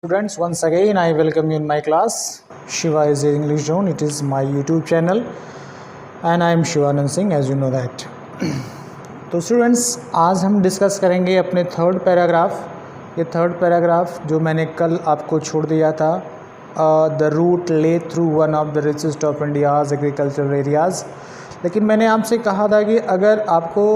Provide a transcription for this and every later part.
Students, once again I welcome you in my class. Shiva is the English Zone. It is my YouTube channel and I am Shivanand Singh, as you know that. तो students, आज हम discuss करेंगे अपने third paragraph. ये third paragraph जो मैंने कल आपको छोड़ दिया था, द रूट ले through one of the richest of India's agricultural areas. लेकिन मैंने आपसे कहा था कि अगर आपको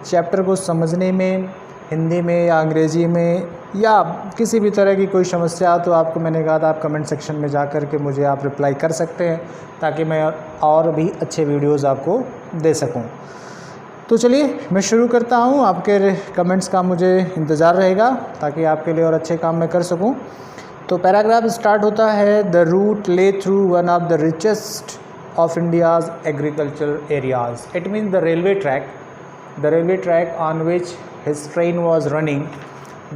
चैप्टर को समझने में हिंदी में या अंग्रेज़ी में या किसी भी तरह की कोई समस्या, तो आपको मैंने कहा था आप कमेंट सेक्शन में जा कर के मुझे आप रिप्लाई कर सकते हैं, ताकि मैं और भी अच्छे वीडियोस आपको दे सकूं। तो चलिए मैं शुरू करता हूं। आपके कमेंट्स का मुझे इंतज़ार रहेगा ताकि आपके लिए और अच्छे काम मैं कर सकूं। तो पैराग्राफ स्टार्ट होता है, द रूट ले through one of the richest of India's agricultural areas. It means the railway track on which his train was running,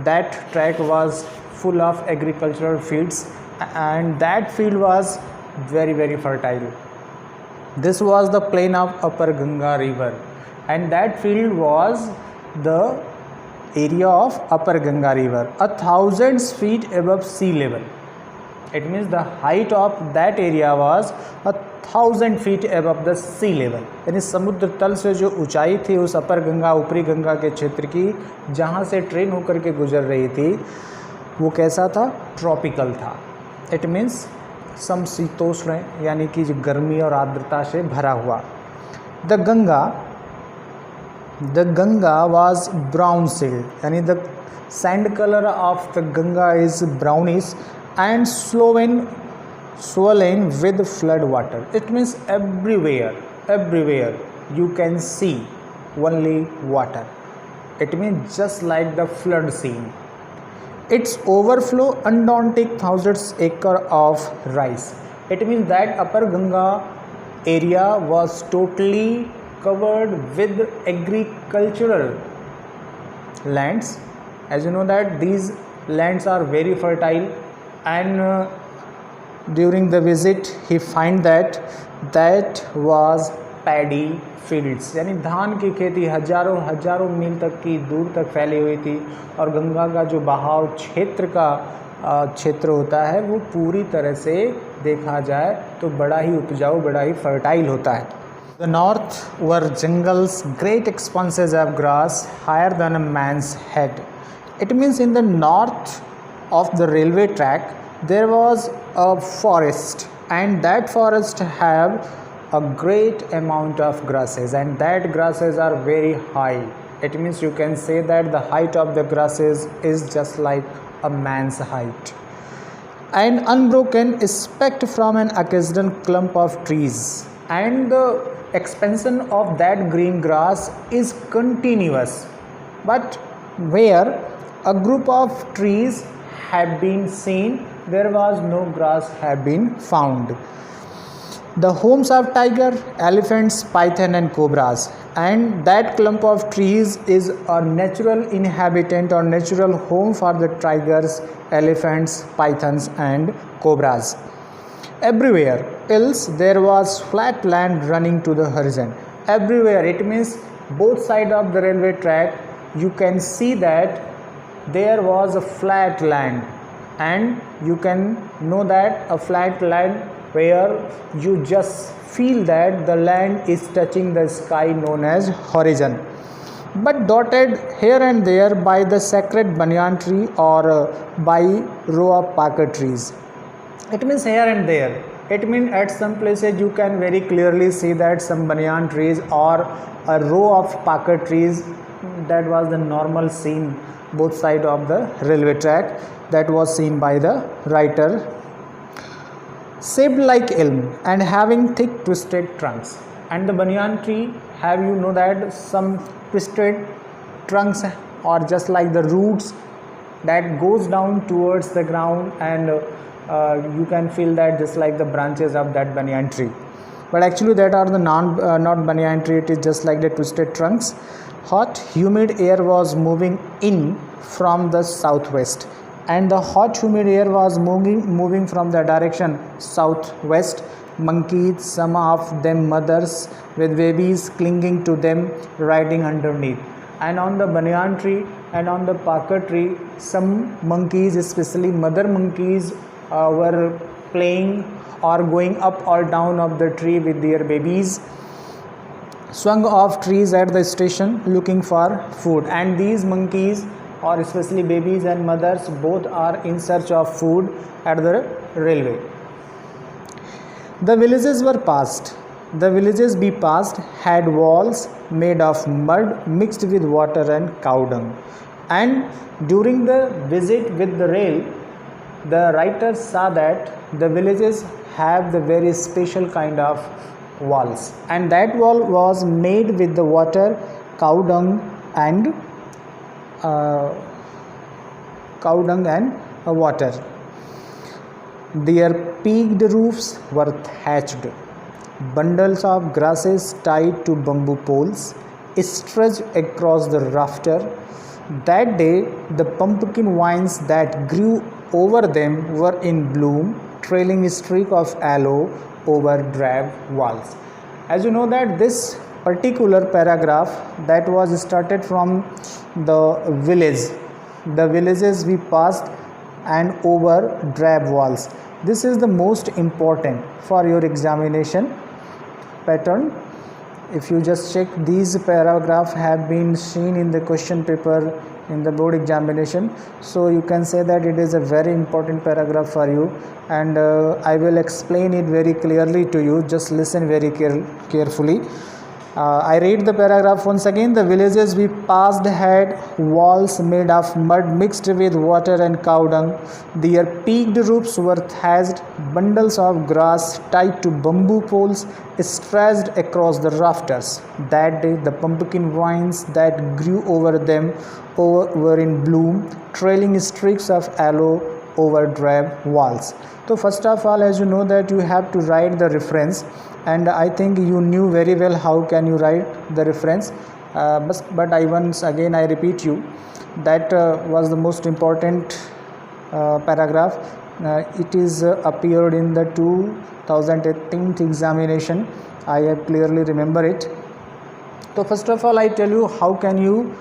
that track was full of agricultural fields, and that field was very fertile. This was the plain of upper Ganga river, and that field was the area of upper Ganga river, 1,000 feet above sea level. It means the height of that area was 1,000 feet above the sea level. यानी समुद्र तल से जो ऊंचाई थी उस अपर गंगा, ऊपरी गंगा के क्षेत्र की, जहाँ से ट्रेन होकर के गुजर रही थी, वो कैसा था? ट्रॉपिकल था। इट मीन्स समशीतोष्ण, यानी कि जो गर्मी और आर्द्रता से भरा हुआ। The Ganga was brown silt, यानी the sand colour of the Ganga is brownish and swollen with flood water. It means everywhere you can see only water. It means just like the flood scene. Its overflow undaunted thousands acre of rice. It means that upper Ganga area was totally covered with agricultural lands. As you know that these lands are very fertile, and during the visit he find that was paddy fields, यानी धान की खेती हजारों मील तक की दूर तक फैली हुई थी, और गंगा का जो बहाव क्षेत्र होता है वो पूरी तरह से देखा जाए तो बड़ा ही उपजाऊ, बड़ा ही फर्टाइल होता है। The north were jungles, great expanses of grass higher than a man's head. It means in the north of the railway track there was a forest, and that forest have a great amount of grasses, and that grasses are very high. It means you can say that the height of the grasses is just like a man's height, and unbroken except from an occasional clump of trees, and the expansion of that green grass is continuous, but where a group of trees have been seen, there was no grass have been found. The homes of tiger, elephants, python and cobras, and that clump of trees is a natural inhabitant or natural home for the tigers, elephants, pythons and cobras. Everywhere else there was flat land running to the horizon. Everywhere, it means both sides of the railway track you can see that there was a flat land, and you can know that a flat land where you just feel that the land is touching the sky, known as horizon, but dotted here and there by the sacred banyan tree or by row of packer trees. It means here and there. It means at some places you can very clearly see that some banyan trees or a row of packer trees. That was the normal scene both sides of the railway track that was seen by the writer. Shaped like elm and having thick twisted trunks, and the banyan tree have, you know that some twisted trunks or just like the roots that goes down towards the ground, and you can feel that just like the branches of that banyan tree, but actually that are the not banyan tree. It is just like the twisted trunks. Hot humid air was moving in from the southwest, and the hot humid air was moving from the direction southwest. Monkeys, some of them mothers with babies clinging to them, riding underneath, and on the banyan tree and on the Parker tree some monkeys, especially mother monkeys, were playing or going up or down of the tree with their babies, swung off trees at the station looking for food. And these monkeys, or especially babies and mothers, both are in search of food at the railway. The villages were passed. The villages we passed had walls made of mud mixed with water and cow dung. And during the visit with the rail, the writer saw that the villages have the very special kind of walls, and that wall was made with the water, cow dung and water. Their peaked roofs were thatched. Bundles of grasses tied to bamboo poles stretched across the rafter. That day, the pumpkin vines that grew over them were in bloom, trailing a streak of aloe over drab walls. As you know that this particular paragraph that was started from the village, the villages we passed and over drab walls. This is the most important for your examination pattern. If you just check, these paragraphs have been seen in the question paper in the board examination, so you can say that it is a very important paragraph for you, and I will explain it very clearly to you. Just listen very carefully. I read the paragraph once again. The villages we passed had walls made of mud mixed with water and cow dung. Their peaked roofs were thatched. Bundles of grass tied to bamboo poles stretched across the rafters. That day, the pumpkin vines that grew over them were in bloom, trailing streaks of aloe over drab walls. So first of all, as you know that you have to write the reference, and I think you knew very well how can you write the reference, but I once again I repeat you that was the most important paragraph. It is appeared in the 2018 examination. I have clearly remember it. So first of all, I tell you how can you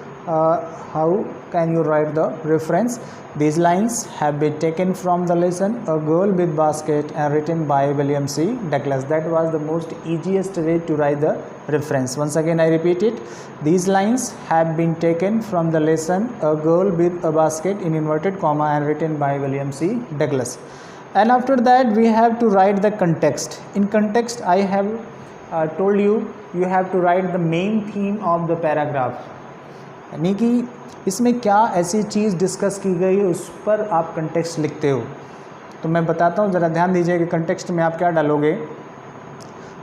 write the reference. These lines have been taken from the lesson A Girl with Basket and written by William C. Douglas. That was the most easiest way to write the reference. Once again I repeat it. These lines have been taken from the lesson A Girl with a Basket in inverted comma and written by William C. Douglas. And after that we have to write the context. In context I have told you have to write the main theme of the paragraph, यानी कि इसमें क्या ऐसी चीज़ discuss की गई उस पर आप कंटेक्स्ट लिखते हो. तो मैं बताता हूँ, ज़रा ध्यान दीजिए कि कंटेक्स्ट में आप क्या डालोगे.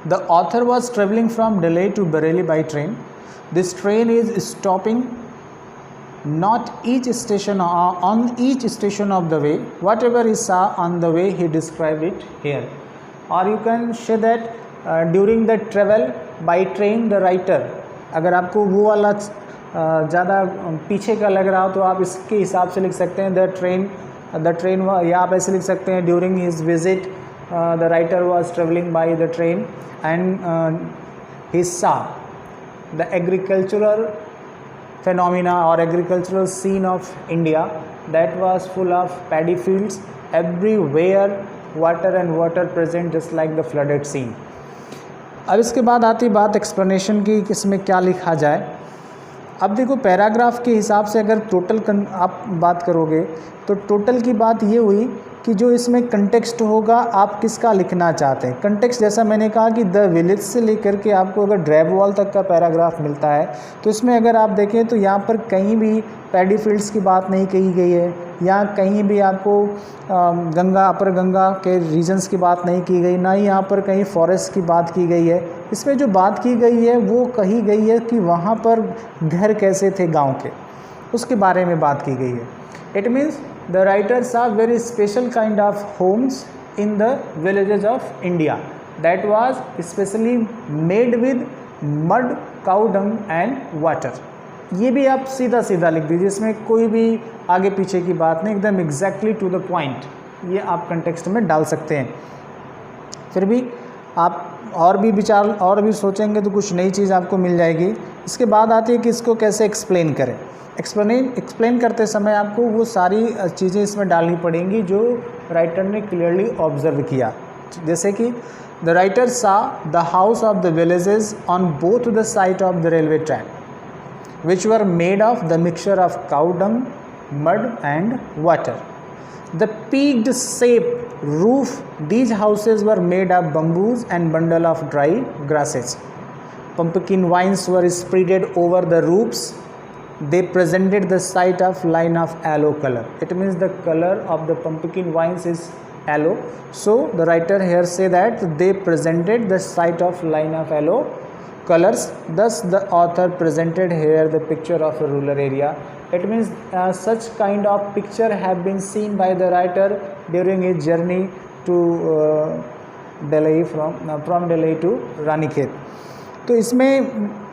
The author was travelling from Delhi to Bareilly by train. This train is stopping not each station on each station of the way. Whatever he saw on the way, he described it here. Or you can say that during the travel by train, the writer, अगर आपको वो वाला ज़्यादा पीछे का लग रहा हो तो आप इसके हिसाब से लिख सकते हैं द ट्रेन, या आप ऐसे लिख सकते हैं during his visit the writer was travelling by the train and he saw the agricultural phenomena or agricultural scene of India that was full of paddy fields everywhere, water and water present just like the flooded scene. अब इसके बाद आती बात explanation की, इसमें क्या लिखा जाए. अब देखो पैराग्राफ के हिसाब से अगर टोटल आप बात करोगे तो टोटल की बात ये हुई कि जो इसमें कंटेक्स्ट होगा आप किसका लिखना चाहते हैं. कंटेक्स्ट जैसा मैंने कहा कि द विलेज से लेकर के आपको अगर ड्राइव वॉल तक का पैराग्राफ मिलता है तो इसमें अगर आप देखें तो यहाँ पर कहीं भी पैडी फील्ड्स की बात नहीं कही गई है, या कहीं भी आपको गंगा अपर गंगा के रीजन्स की बात नहीं की गई, ना ही यहाँ पर कहीं फॉरेस्ट की बात की गई है. इसमें जो बात की गई है वो कही गई है कि वहाँ पर घर कैसे थे गाँव के, उसके बारे में बात की गई है. It means the writers saw very special kind of homes in the villages of India that was especially made with mud, cow dung and water. ये भी आप सीधा सीधा लिख दीजिए, इसमें कोई भी आगे पीछे की बात नहीं, एकदम एग्जैक्टली टू द पॉइंट. ये आप कंटेक्स्ट में डाल सकते हैं. फिर भी आप और भी विचार और भी सोचेंगे तो कुछ नई चीज़ आपको मिल जाएगी. इसके बाद आती है कि इसको कैसे एक्सप्लेन करें। एक्सप्लेन करते समय आपको वो सारी चीज़ें इसमें डालनी पड़ेंगी जो राइटर ने क्लियरली ऑब्जर्व किया। जैसे कि द राइटर सा the house of the villages on both the side of the railway track which were made of the mixture of cow dung, mud and water. The peaked shape roof, these houses were made of bamboos and bundle of dry grasses. Pumpkin vines were spreaded over the roofs. They presented the sight of line of yellow color. It means the color of the pumpkin vines is yellow. So the writer here say that they presented the sight of line of yellow colors. Thus the author presented here the picture of a rural area. It means such kind of picture have been seen by the writer during his journey to Delhi from Delhi to Ranikhet. तो इसमें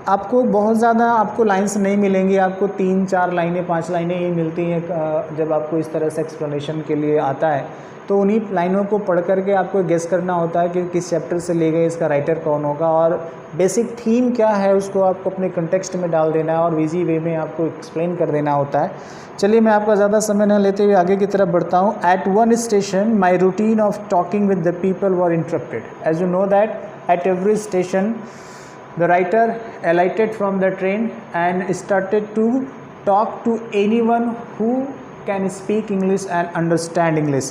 आपको बहुत ज़्यादा आपको lines नहीं मिलेंगी, आपको 3-4 लाइनें 5 लाइनें ही मिलती हैं जब आपको इस तरह से एक्सप्लेनेशन के लिए आता है। तो उन्हीं लाइनों को पढ़ करके आपको गेस करना होता है कि किस चैप्टर से ले गए, इसका राइटर कौन होगा और बेसिक थीम क्या है उसको आपको अपने कंटेक्स्ट में डाल देना है और इजी वे में आपको एक्सप्लेन कर देना होता है। चलिए मैं आपका ज़्यादा समय न लेते हुए आगे की तरफ बढ़ता हूँ। At one station my routine of talking with the people were interrupted. As you know that at every station the writer alighted from the train and started to talk to anyone who can speak English and understand English.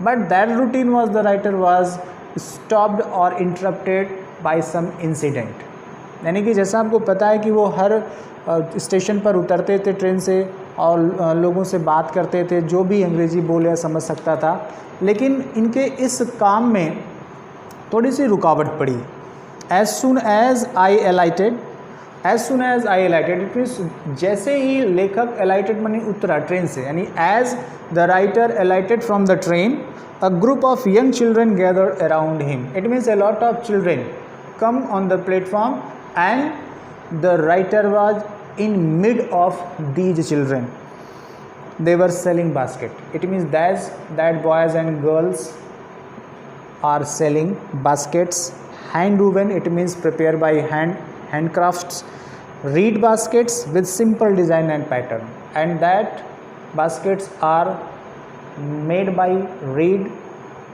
But that routine was the writer was stopped or interrupted by some incident. यानी कि जैसा आपको पता है कि वो हर station पर उतरते थे ट्रेन से और लोगों से बात करते थे, जो भी अंग्रेज़ी बोल या समझ सकता था, लेकिन इनके इस काम में थोड़ी सी रुकावट पड़ी। As soon as I alighted, it means जैसे ही लेखक alighted मानी उतरा ट्रेन से, यानी as the writer alighted from the train, a group of young children gathered around him. It means a lot of children come on the platform and the writer was in mid of these children. They were selling basket. It means that boys and girls are selling baskets. Hand woven, it means prepared by handcrafts, reed baskets with simple design and pattern, and that baskets are made by reed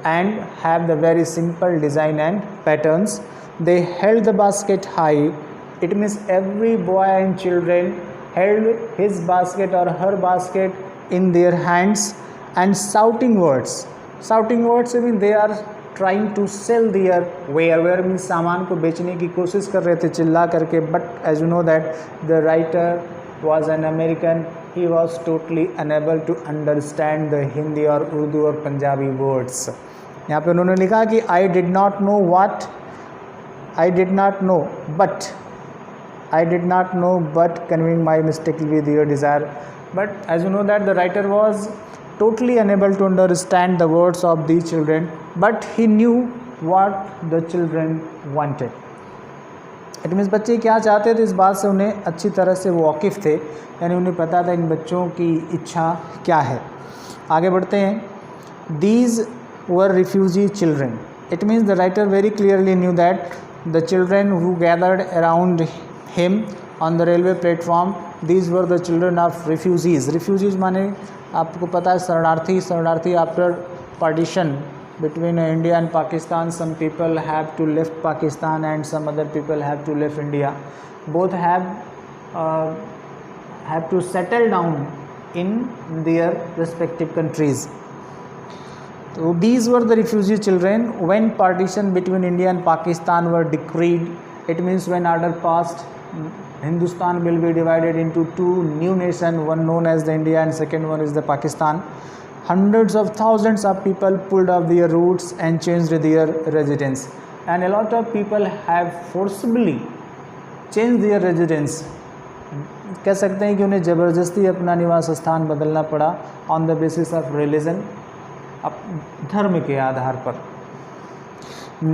and have the very simple design and patterns. They held the basket high. It means every boy and children held his basket or her basket in their hands and shouting words. Shouting words mean they are trying to sell their wear means सामान को बेचने की कोशिश कर रहे थे चिल्ला करके। But as you know that the writer was an American, he was totally unable to understand the Hindi और उर्दू और पंजाबी words। यहाँ पे उन्होंने लिखा कि I did not know but conveying my mistake with your desire। But as you know that the writer was totally unable to understand the words of these children, but he knew what the children wanted। It means बच्चे क्या चाहते थे इस बात से उन्हें अच्छी तरह से वाकिफ़ थे, यानी उन्हें पता था इन बच्चों की इच्छा क्या है। आगे बढ़ते हैं। These were refugee children. It means the writer very clearly knew that the children who gathered around him on the railway platform, these were the children of refugees माने आपको पता है शरणार्थी after partition between India and Pakistan, some people have to left Pakistan and some other people have to left India. Both have to settle down in their respective countries. So these were the refugee children when partition between India and Pakistan were decreed. It means when order passed, Hindustan will be divided into two new nations, one known as the India and second one is the Pakistan. Hundreds of thousands of people pulled off their roots and changed their residence, and a lot of people have forcibly changed their residence। कह सकते हैं कि उन्हें ज़बरदस्ती अपना निवास स्थान बदलना पड़ा on the basis of religion, धर्म के आधार पर।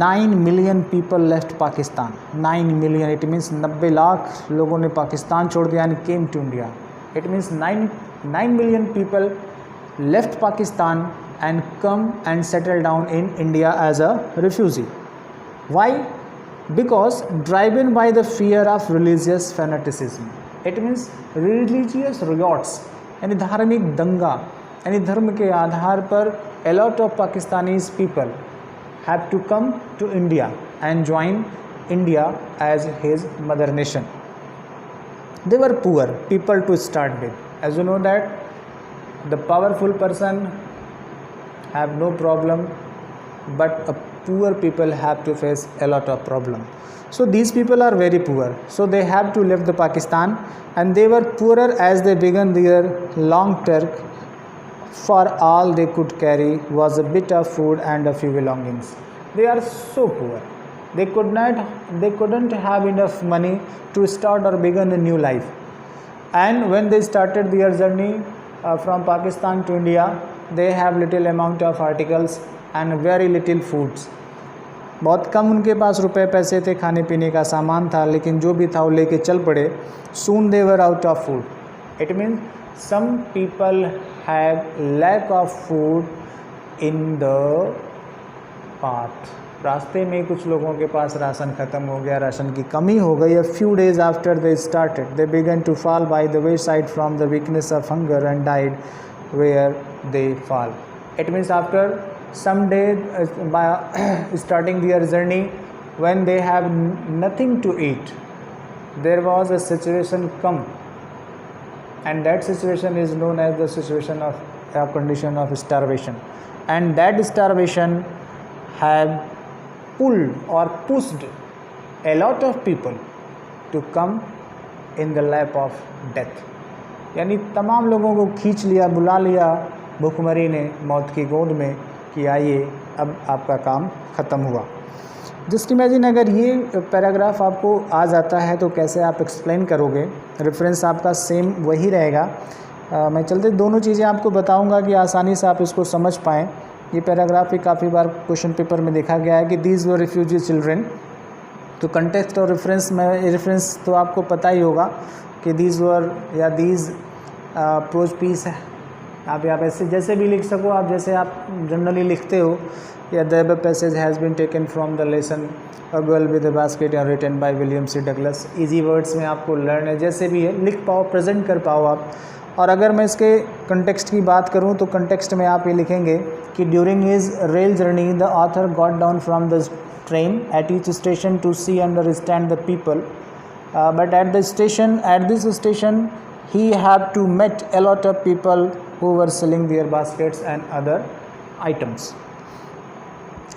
9 million people left Pakistan। 9 million, it means 90 lakh लोगों ने पाकिस्तान छोड़ दिया and came to India। It means 9 million people left Pakistan and come and settle down in India as a refugee। Why? because driven by the fear of religious fanaticism. It means religious riots, यानी धार्मिक दंगा, यानी धर्म के आधार पर a lot of Pakistanis people have to come to India and join India as his mother nation. They were poor people to start with. As you know that the powerful person have no problem, but a poor people have to face a lot of problem. So these people are very poor, so they have to leave the Pakistan, and they were poorer as they began their long trek. For all they could carry was a bit of food and a few belongings. They are so poor. They couldn't have enough money to start or begin a new life. And when they started their journey from Pakistan to India, they have little amount of articles and very little foods. बहुत कम उनके पास रुपए पैसे थे, खाने पीने का सामान था, लेकिन जो भी था वो लेके चल पड़े. Soon they were out of food. It means some people have lack of food in the path. रास्ते में कुछ लोगों के पास राशन ख़त्म हो गया, राशन की कमी हो गई. A few days after they started, they began to fall by the wayside from the weakness of hunger and died where they fall. It means after some days by starting their journey, when they have nothing to eat, there was a situation come, and that situation is known as the situation of a condition of starvation. And that starvation have pulled or pushed a lot of people to come in the lap of death. यानी तमाम लोगों को खींच लिया, बुला लिया भूखमरी ने मौत की गोद में कि आइए अब आपका काम ख़त्म हुआ. जस्ट इमेजिन अगर ये पैराग्राफ आपको आ जाता है तो कैसे आप एक्सप्लेन करोगे. रेफरेंस आपका सेम वही रहेगा. मैं चलते दोनों चीज़ें आपको बताऊंगा कि आसानी से आप इसको समझ पाएँ. ये पैराग्राफ भी काफ़ी बार क्वेश्चन पेपर में देखा गया है कि दीज वर रिफ्यूजी चिल्ड्रेन. तो कंटेक्स्ट और रेफरेंस तो आपको पता ही होगा कि दीज वर या दीज प्रोज पीस है. आप यहाँ पे जैसे भी लिख सको आप, जैसे आप जनरली लिखते हो, या the passage has been taken from the lesson a girl with a basket और written by William C Douglas. Easy words में आपको लर्न है, जैसे भी है लिख पाओ, प्रेजेंट कर पाओ आप. और अगर मैं इसके कंटेक्स्ट की बात करूं तो कंटेक्स्ट में आप ये लिखेंगे कि during his rail journey the author got down from the train at each station to see understand the people, but at this station he have to met a lot of people who were selling their baskets and other items.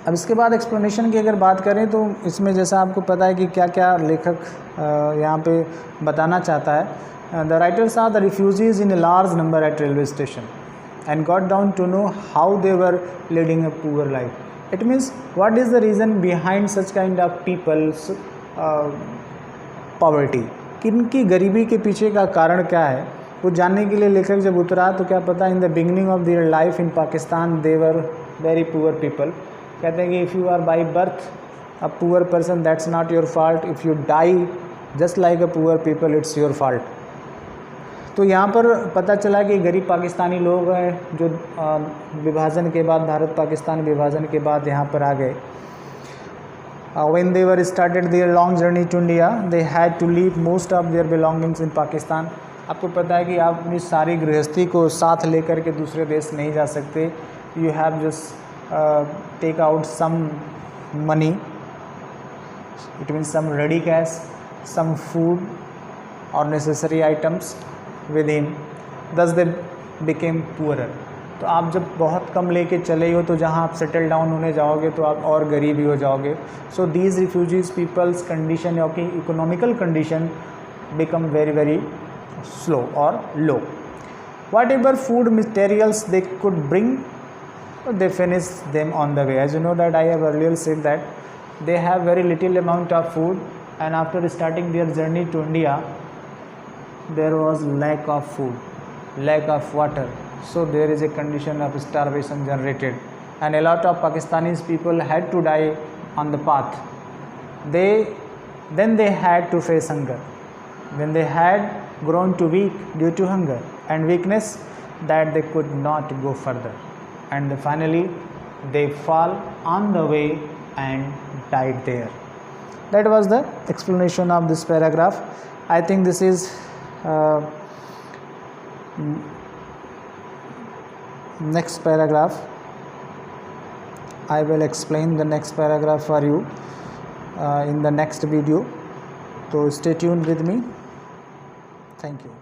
अब इसके बाद explanation की अगर बात करें तो इसमें जैसा आपको पता है कि क्या क्या लेखक यहाँ पे बताना चाहता है. The writers are the refugees in a large number at railway station and got down to know how they were leading a poor life. It means what is the reason behind such kind of people's poverty. किनकी गरीबी के पीछे का कारण क्या है वो जानने के लिए लेखक जब उतरा तो क्या पता in the beginning of their life in Pakistan they were very poor people. कहते हैं कि if you are by birth a poor person that's not your fault, if you die just like a poor people it's your fault. तो यहाँ पर पता चला कि गरीब पाकिस्तानी लोग हैं जो विभाजन के बाद, भारत पाकिस्तान विभाजन के बाद यहाँ पर आ गए. When they were started their long journey to India, they had to leave most of their belongings in Pakistan. आपको पता है कि आप अपनी सारी गृहस्थी को साथ लेकर के दूसरे देश नहीं जा सकते. You have just take out some money. It means some ready cash, some food or necessary items within. Thus they became poorer. तो आप जब बहुत कम लेके चले हो तो जहाँ आप सेटल डाउन होने जाओगे तो आप और गरीब ही हो जाओगे. So these refugees peoples condition या की economical condition become very very slow और low. Whatever food materials they could bring they finish them on the way. As you know that I have earlier said that they have very little amount of food and after starting their journey to India there was lack of food, lack of water, so there is a condition of starvation generated and a lot of Pakistanis people had to die on the path. Then they had to face hunger. When they had grown to weak due to hunger and weakness that they could not go further, and finally they fall on the way and died there. That was the explanation of this paragraph. I think this is next paragraph. I will explain the next paragraph for you in the next video. So stay tuned with me. Thank you.